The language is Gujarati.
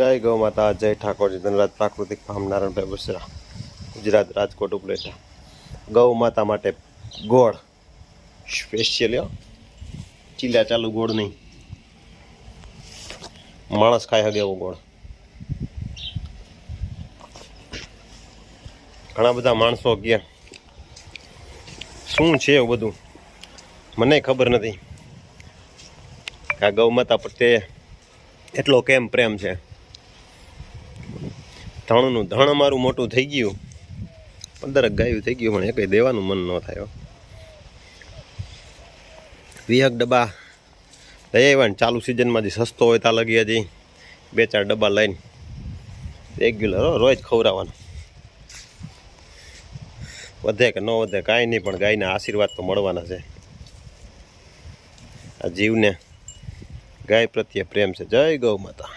જય ગૌ માતા, જય ઠાકોરજી, ધનરાજ પ્રાકૃતિક ફાર્મ, નારાયણભાઈ બસરા, ગુજરાત, રાજકોટ ઉપલેટા. ગૌ માતા માટે ગોળ સ્પેશિયલ, ચીલા ચાલુ ગોળ નહીં, માણસ ખાઈ શકે એવો ગોળ. ઘણા બધા માણસો ગયા શું છે એવું બધું મને ખબર નથી. આ ગૌ માતા પ્રત્યે એટલો કેમ પ્રેમ છે. ધણનું ધણ અમારું મોટું થઈ ગયું, 15 ગાયું થઈ ગયું, પણ એ કંઈ દેવાનું મન ન થાય. 20 ડબ્બા લઈ આવ્યા ને ચાલુ સિઝનમાં જે સસ્તો હોય ત્યાં લગી હજી 2-4 ડબ્બા લઈને રેગ્યુલર રોજ ખવડાવવાનું. વધે કે ન વધે કાંઈ નહીં, પણ ગાયના આશીર્વાદ તો મળવાના છે. આ જીવને ગાય પ્રત્યે પ્રેમ છે. જય ગૌ માતા.